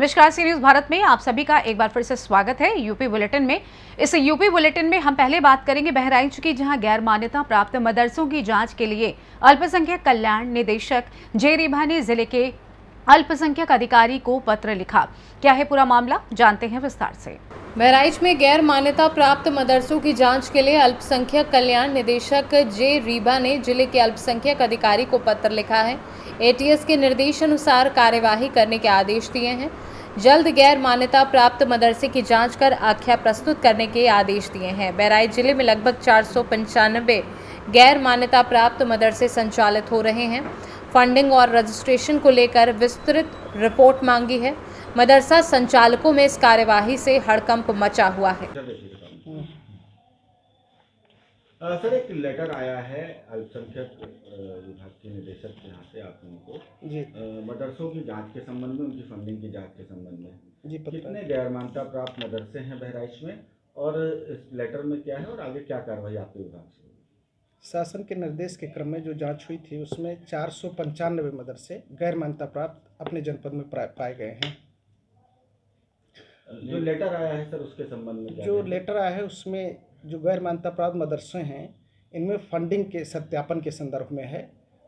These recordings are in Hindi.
नमस्कार, सी न्यूज़ भारत में आप सभी का एक बार फिर से स्वागत है यूपी बुलेटिन में। इस यूपी बुलेटिन में हम पहले बात करेंगे बहराइच की, जहां गैर मान्यता प्राप्त मदरसों की जांच के लिए अल्पसंख्यक कल्याण निदेशक जे रीभा ने जिले के अल्पसंख्यक अधिकारी को पत्र लिखा। क्या है पूरा मामला, जानते हैं विस्तार से। बहराइच में गैर मान्यता प्राप्त मदरसों की जांच के लिए अल्पसंख्यक कल्याण निदेशक जे रीभा ने जिले के अल्पसंख्यक अधिकारी को पत्र लिखा है। एटीएस के निर्देश अनुसार कार्यवाही करने के आदेश दिए हैं। जल्द गैर मान्यता प्राप्त मदरसे की जांच कर आख्या प्रस्तुत करने के आदेश दिए हैं। बहराइच जिले में लगभग 495 गैर मान्यता प्राप्त मदरसे संचालित हो रहे हैं। फंडिंग और रजिस्ट्रेशन को लेकर विस्तृत रिपोर्ट मांगी है। मदरसा संचालकों में इस कार्यवाही से हड़कंप मचा हुआ है। सर, एक लेटर आया है अल्पसंख्यक विभाग के निदेशक के यहाँ से आप लोगों को जी मदरसों की जांच के संबंध में, उनकी फंडिंग की जांच के संबंध में जी कितने गैर मान्यता प्राप्त मदरसे हैं बहराइच में, और इस लेटर में क्या है और आगे क्या कार्रवाई आपके विभाग से? शासन के निर्देश के क्रम में जो जांच हुई थी उसमें 495 मदरसे गैर मान्यता प्राप्त अपने जनपद में पाए गए हैं। जो लेटर आया है सर, उसके संबंध में क्या? जो लेटर आया है उसमें जो गैर मान्यता प्राप्त मदरसे हैं इनमें फंडिंग के सत्यापन के संदर्भ में है,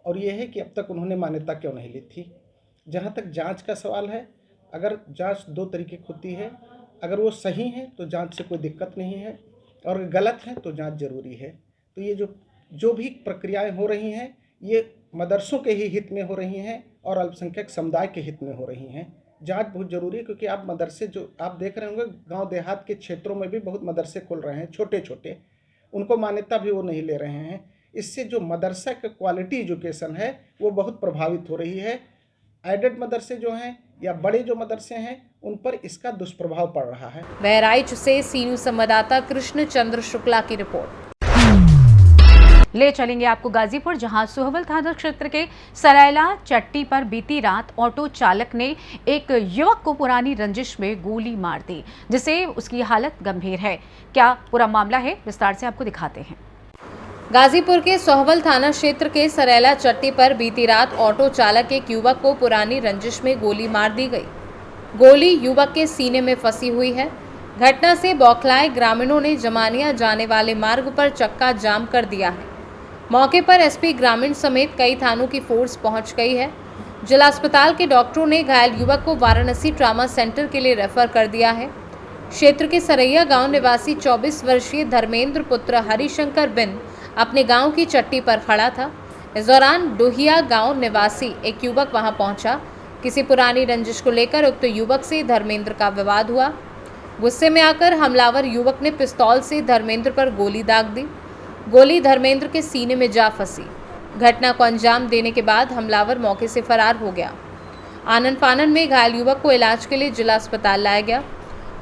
और ये है कि अब तक उन्होंने मान्यता क्यों नहीं ली थी। जहाँ तक जांच का सवाल है, अगर जांच दो तरीके की होती है, अगर वो सही है तो जांच से कोई दिक्कत नहीं है, और गलत है तो जांच जरूरी है। तो ये जो भी प्रक्रियाएं हो रही हैं ये मदरसों के ही हित में हो रही हैं और अल्पसंख्यक समुदाय के हित में हो रही हैं। जांच बहुत ज़रूरी है, क्योंकि आप मदरसे जो आप देख रहे होंगे गांव देहात के क्षेत्रों में भी बहुत मदरसे खुल रहे हैं, छोटे छोटे, उनको मान्यता भी वो नहीं ले रहे हैं। इससे जो मदरसा का क्वालिटी एजुकेशन है वो बहुत प्रभावित हो रही है। एडेड मदरसे जो हैं या बड़े जो मदरसे हैं उन पर इसका दुष्प्रभाव पड़ रहा है। बहराइच से सी न्यूज़ संवाददाता कृष्ण चंद्र शुक्ला की रिपोर्ट। ले चलेंगे आपको गाजीपुर, जहां सुहवल थाना क्षेत्र के सरैला चट्टी पर बीती रात ऑटो चालक ने एक युवक को पुरानी रंजिश में गोली मार दी, जिससे उसकी हालत गंभीर है। क्या पूरा मामला है, विस्तार से आपको दिखाते हैं। गाजीपुर के सोहवल थाना क्षेत्र के सरैला चट्टी पर बीती रात ऑटो चालक एक युवक को पुरानी रंजिश में गोली मार दी गई। गोली युवक के सीने में फंसी हुई है। घटना से बौखलाए ग्रामीणों ने जमानिया जाने वाले मार्ग पर चक्का जाम कर दिया है। मौके पर एसपी ग्रामीण समेत कई थानों की फोर्स पहुंच गई है। जिला अस्पताल के डॉक्टरों ने घायल युवक को वाराणसी ट्रामा सेंटर के लिए रेफर कर दिया है। क्षेत्र के सरैया गांव निवासी 24 वर्षीय धर्मेंद्र पुत्र हरिशंकर बिन अपने गांव की चट्टी पर खड़ा था। इस दौरान डोहिया गांव निवासी एक युवक वहां पहुंचा। किसी पुरानी रंजिश को लेकर उक्त युवक से धर्मेंद्र का विवाद हुआ। गुस्से में आकर हमलावर युवक ने पिस्तौल से धर्मेंद्र पर गोली दाग दी। गोली धर्मेंद्र के सीने में जा फंसी। घटना को अंजाम देने के बाद हमलावर मौके से फरार हो गया। आनन फानन में घायल युवक को इलाज के लिए जिला अस्पताल लाया गया।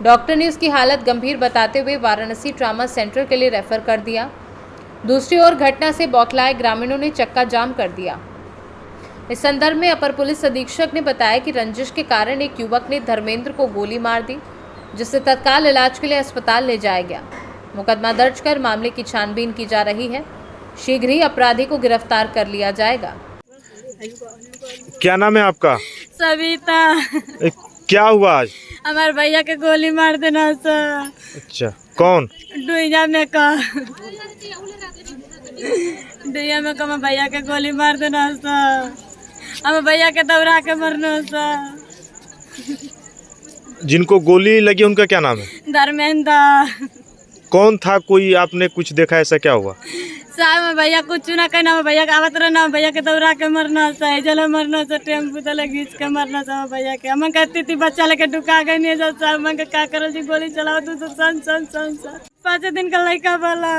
डॉक्टर ने उसकी हालत गंभीर बताते हुए वाराणसी ट्रामा सेंटर के लिए रेफर कर दिया। दूसरी ओर घटना से बौखलाए ग्रामीणों ने चक्का जाम कर दिया। इस संदर्भ में अपर पुलिस अधीक्षक ने बताया कि रंजिश के कारण एक युवक ने धर्मेंद्र को गोली मार दी, जिससे तत्काल इलाज के लिए अस्पताल ले जाया गया। मुकदमा दर्ज कर मामले की छानबीन की जा रही है। शीघ्र ही अपराधी को गिरफ्तार कर लिया जाएगा। क्या नाम है आपका? सविता। क्या हुआ आज? हमारे भैया के गोली मार देना सर। अच्छा, कौन? डुइया में का हमारे भैया के गोली मार देना सर। हमारे भैया के दौड़ा के मरना सर। जिनको गोली लगी उनका क्या नाम है? धर्मेंद्र। कौन था? कोई आपने कुछ देखा? ऐसा क्या हुआ? साहब भैया कुछ ना कहना, भैया का आवत रहना, भैया के दौड़ा के मरना सा, जला मरना सा, टेम्पू तले घींच के मरना सा भैया के। हम कहती थी बच्चा लेके डुका गई नहीं साहब, मैं क्या करल जी, गोली चलाओ तू तो सन सन सन सन। 5 दिन का लड़का वाला।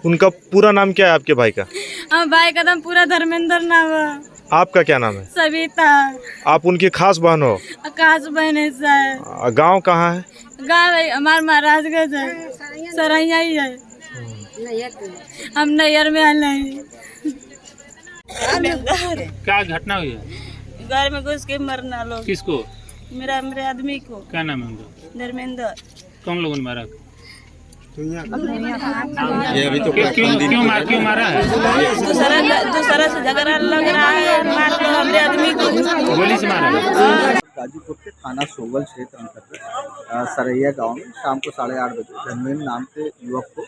उनका पूरा नाम क्या है आपके भाई का? हम भाई का नाम पूरा धर्मेंद्र नाम है। आपका क्या नाम है? सविता। आप उनकी खास बहन हो? खास बहन है सर। गाँव कहाँ है? गाँव हमारे महाराजगंज है, सरैया ही है। हम नैयर में आए हैं। क्या घटना हुई है? घर में घुस के मरना लोग। किसको? मेरे आदमी को। क्या नाम है उनका? धर्मेंद्र। कौन लोगों ने मारा? ये अभी तो क्यों मारा है? दूसरा से झगड़ा लग रहा है, मार दो हमरे आदमी को। गोली से मारा है। गाजीपुर के थाना सोगल क्षेत्र अंतर्गत सरैया गांव में शाम को 8:30 बजे धर्मेंद्र नाम के युवक को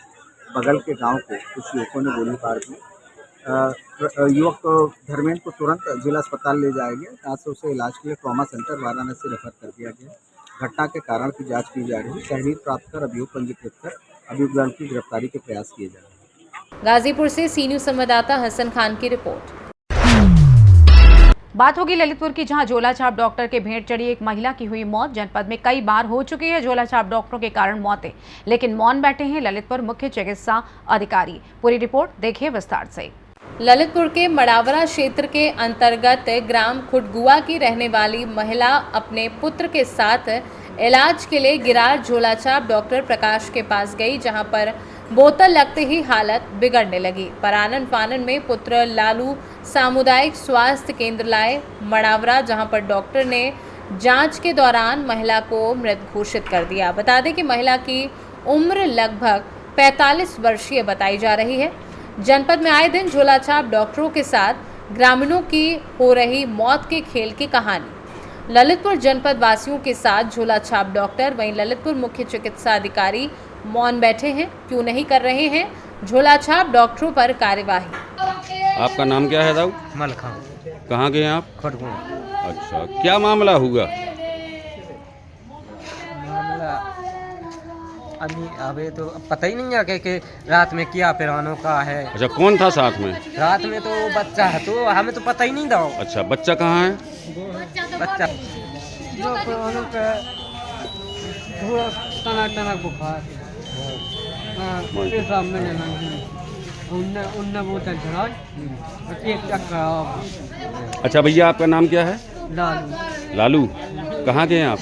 बगल के गांव के कुछ युवकों ने गोली मार दी। युवक धर्मेंद्र को तुरंत जिला अस्पताल ले जाया गया, जहाँ से उसे इलाज के लिए ट्रॉमा सेंटर वाराणसी रेफर कर दिया गया। घटना के कारण की जांच की जा रही है। तहरीर प्राप्त कर अभियोग पंजीकृत कर अभियुक्त की गिरफ्तारी के प्रयास किए जा रहे हैं। गाजीपुर से सी न्यूज संवाददाता हसन खान की रिपोर्ट। बात होगी ललितपुर की, जहां झोलाछाप डॉक्टर के भेंट चढ़ी एक महिला की हुई मौत। जनपद में कई बार हो चुकी है झोलाछाप डॉक्टरों के कारण मौतें, लेकिन मौन बैठे हैं ललितपुर मुख्य चिकित्सा अधिकारी। पूरी रिपोर्ट देखिए विस्तार से। ललितपुर के मड़ावरा क्षेत्र के अंतर्गत ग्राम खुटगुआ की रहने वाली महिला अपने पुत्र के साथ इलाज के लिए गिरार झोलाछाप डॉक्टर प्रकाश के पास गई, जहां पर बोतल लगते ही हालत बिगड़ने लगी। पर आनन फानन में पुत्र लालू सामुदायिक स्वास्थ्य केंद्र लाए मड़ावरा, जहां पर डॉक्टर ने जांच के दौरान महिला को मृत घोषित कर दिया। बता दें कि महिला की उम्र लगभग 45 वर्षीय बताई जा रही है। जनपद में आए दिन झोलाछाप डॉक्टरों के साथ ग्रामीणों की हो रही मौत के खेल की कहानी। ललितपुर जनपद वासियों के साथ झोलाछाप डॉक्टर, वहीं ललितपुर मुख्य चिकित्सा अधिकारी मौन बैठे हैं। क्यों नहीं कर रहे हैं झोलाछाप डॉक्टरों पर कार्यवाही। आपका नाम क्या है दाऊ? मलखा। कहाँ के हैं आप? खड़गुआ। अच्छा, क्या मामला हुआ? मामला अभी तो पता ही नहीं है कि रात में क्या पिरानों का है। अच्छा, कौन था साथ में? रात में तो बच्चा है, तो हमें तो पता ही नहीं था। अच्छा, बच्चा कहाँ है? बच्चा जो पिरानों का थोड़ा तना बुखार सामने उनने बोतल चढ़ा एक चक्कर। अच्छा भैया, आपका नाम क्या है? लालू। लालू, कहाँ के हैं आप?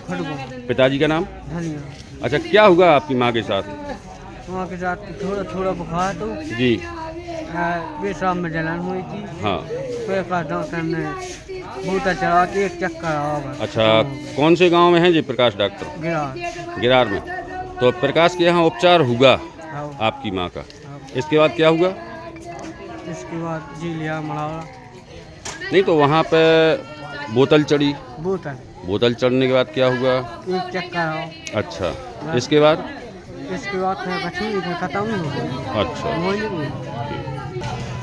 खड़गुआ। पिताजी का नाम? धनिया। अच्छा, क्या हुआ आपकी माँ के साथ? माँ के साथ थोड़ा बुखार तो जी। पेशाब में जलन हुई थी। हाँ। डॉक्टर ने बोतल चढ़ा के एक चक्कर आवा। अच्छा, कौन से गांव में हैं जी प्रकाश डॉक्टर? गिरार। गिरार में। तो प्रकाश के यहाँ उपचार हुआ आपकी माँ का, इसके बाद क्या हुआ? इसके बाद जी लिया मड़ावरा। नहीं तो वहाँ पे बोतल चढ़ी। बोतल चढ़ने के बाद क्या हुआ? एक चक्कर आओ। अच्छा, इसके बाद? इसके बाद खत्म हो गया। अच्छा,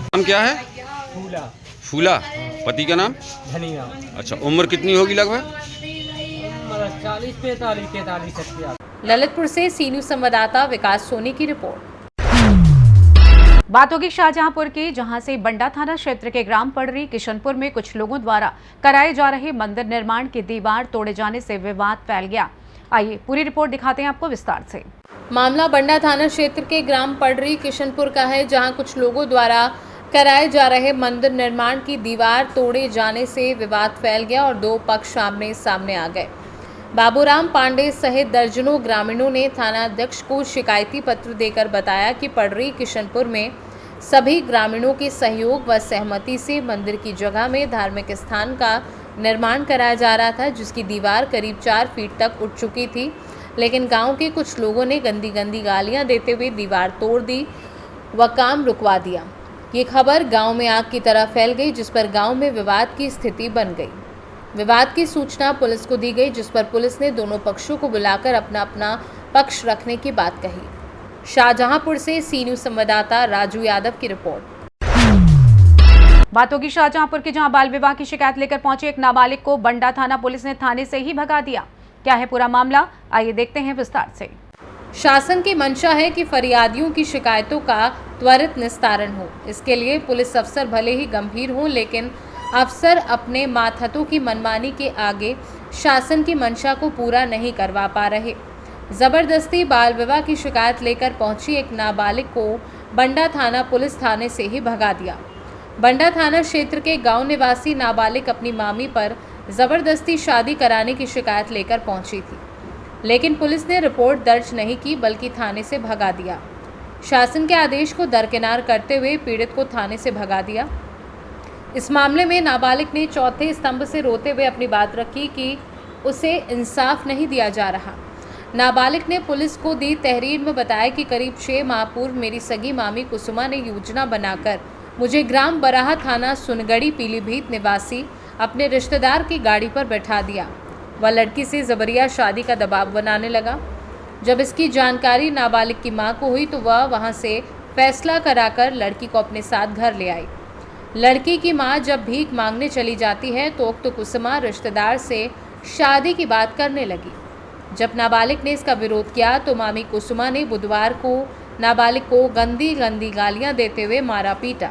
नाम क्या है? फूला। फूला। पति का नाम? धनिया। अच्छा, उम्र कितनी होगी लगभग? 40-45 ललितपुर से सी न्यूज संवाददाता विकास सोनी की रिपोर्ट। बात होगी शाहजहांपुर की, जहां से बंडा थाना क्षेत्र के ग्राम पड़री किशनपुर में कुछ लोगों द्वारा कराए जा रहे मंदिर निर्माण की दीवार तोड़े जाने से विवाद फैल गया। आइए पूरी रिपोर्ट दिखाते हैं आपको विस्तार से। मामला बंडा थाना क्षेत्र के ग्राम पड़री किशनपुर का है, जहां कुछ लोगों द्वारा कराए जा रहे मंदिर निर्माण की दीवार तोड़े जाने से विवाद फैल गया और दो पक्ष आमने सामने आ गए। बाबूराम पांडे सहित दर्जनों ग्रामीणों ने थानाध्यक्ष को शिकायती पत्र देकर बताया कि पड़री किशनपुर में सभी ग्रामीणों के सहयोग व सहमति से मंदिर की जगह में धार्मिक स्थान का निर्माण कराया जा रहा था, जिसकी दीवार करीब 4 फीट तक उठ चुकी थी। लेकिन गांव के कुछ लोगों ने गंदी गालियां देते हुए दीवार तोड़ दी व काम रुकवा दिया। ये खबर गांव में आग की तरह फैल गई, जिस पर गांव में विवाद की स्थिति बन गई। विवाद की सूचना पुलिस को दी गई, जिस पर पुलिस ने दोनों पक्षों को बुलाकर अपना अपना पक्ष रखने की बात कही। शाहजहांपुर से सी न्यूज संवाददाता राजू यादव की रिपोर्ट। बात होगी शाहजहांपुर की, जहां बाल विवाह की शिकायत लेकर पहुंचे एक नाबालिग को बंडा थाना पुलिस ने थाने से ही भगा दिया। क्या है पूरा मामला, आइए देखते हैं विस्तार से। शासन की मंशा है कि फरियादियों की शिकायतों का त्वरित निस्तारण हो। इसके लिए पुलिस अफसर भले ही गंभीर हों, लेकिन अफसर अपने मातहतों की मनमानी के आगे शासन की मंशा को पूरा नहीं करवा पा रहे। जबरदस्ती बाल विवाह की शिकायत लेकर पहुंची एक नाबालिग को बंडा थाना पुलिस थाने से ही भगा दिया। बंडा थाना क्षेत्र के गांव निवासी नाबालिग अपनी मामी पर जबरदस्ती शादी कराने की शिकायत लेकर पहुंची थी, लेकिन पुलिस ने रिपोर्ट दर्ज नहीं की, बल्कि थाने से भगा दिया। शासन के आदेश को दरकिनार करते हुए पीड़ित को थाने से भगा दिया। इस मामले में नाबालिग ने चौथे स्तंभ से रोते हुए अपनी बात रखी कि उसे इंसाफ नहीं दिया जा रहा। नाबालिग ने पुलिस को दी तहरीर में बताया कि करीब 6 माह पूर्व मेरी सगी मामी कुसुमा ने योजना बनाकर मुझे ग्राम बराहा थाना सुनगढ़ी पीलीभीत निवासी अपने रिश्तेदार की गाड़ी पर बैठा दिया। वह लड़की से जबरिया शादी का दबाव बनाने लगा। जब इसकी जानकारी नाबालिग की मां को हुई तो वह वहां से फैसला कराकर लड़की को अपने साथ घर ले आई। लड़की की मां जब भीख मांगने चली जाती है तो उक्त कुसुमा रिश्तेदार से शादी की बात करने लगी। जब नाबालिग ने इसका विरोध किया तो मामी कुसुमा ने बुधवार को नाबालिग को गंदी गालियां देते हुए मारा पीटा।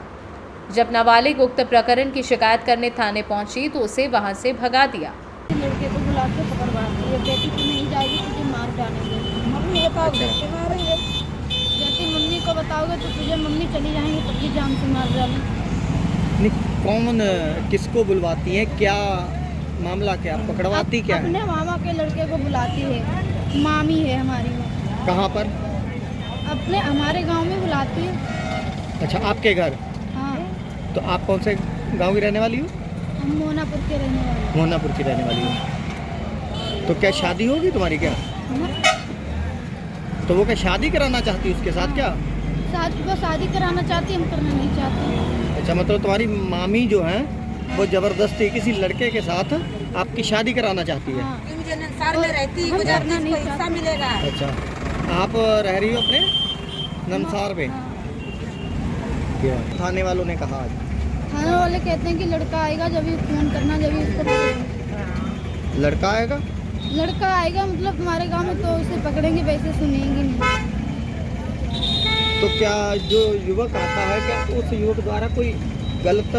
जब नाबालिग उक्त प्रकरण की शिकायत करने थाने पहुंची तो उसे वहां से भगा दिया। लड़के को बुला के पकड़वाती है, कहती तू नहीं जाएगी तुझे मार डालेंगे। मम्मी बताओगे मारेंगे, कहती मम्मी को बताओगे तो तुझे मम्मी चली जाएंगे तभी जान से मार डालेंगे। कौन किसको बुलवाती है, क्या मामला, क्या पकड़वाती क्या है? अपने मामा के लड़के को बुलाती है, मामी है हमारी माँ। कहाँ पर? अपने हमारे गांव में बुलाती है। अच्छा, आपके घर? हाँ। तो आप कौन से गांव की रहने वाली हो? हम मोनापुर के रहने वाले हैं। मोनापुर की रहने वाली हो। तो क्या शादी होगी तुम्हारी क्या? तो वो क्या शादी कराना चाहती है उसके साथ क्या? वो शादी कराना चाहती, हम करना नहीं चाहते। अच्छा, मतलब तुम्हारी मामी जो है वो जबरदस्ती किसी लड़के के साथ आपकी शादी कराना चाहती है? नंसार में रहती है, गुजारने को पैसा मिलेगा। अच्छा, आप रह रही हो अपने नंसार में? थाने वालों ने कहा? थाने वाले कहते हैं कि लड़का आएगा जब भी फोन करना, जब भी उसको पकड़ेंगे। लड़का आएगा? लड़का आएगा मतलब तुम्हारे गांव में तो उसे पकड़ेंगे, वैसे सुनेंगे नहीं। तो क्या जो युवक आता है क्या उस युवक द्वारा कोई गलत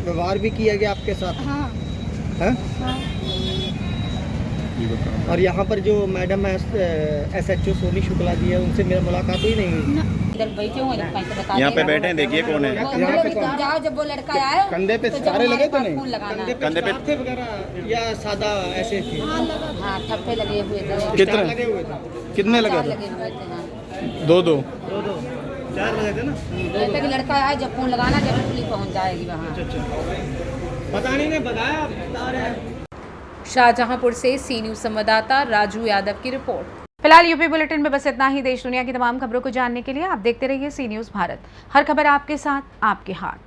व्यवहार भी किया गया आपके साथ? हाँ। है? हाँ। और यहाँ पर जो मैडम है SHO सोनी शुक्ला जी है, उनसे मेरी मुलाकात ही नहीं हुई। यहाँ पे बैठे हैं, देखिए कौन है यहाँ पे जाओ, जब वो लड़का आए कंधे पे सितारे लगे तो नहीं? कंधे पे ठप्पे वगैरह या सादा ऐसे थे? हाँ, ठप्पे लगे हुए थे। कितने लगे हुए थे? कितने लगे थे? दो 4 लगे थे ना? कहते कि लड़का आए जब फोन लगाना, जब पुलिस पहुंच जाएगी वहाँ। पता नहीं, बताया बता रहे हैं। शाहजहांपुर से सी न्यूज़ संवाददाता राजू यादव की रिपोर्ट। फिलहाल यूपी बुलेटिन में बस इतना ही। देश दुनिया की तमाम खबरों को जानने के लिए आप देखते रहिए सी न्यूज़ भारत। हर खबर आपके साथ, आपके हाथ।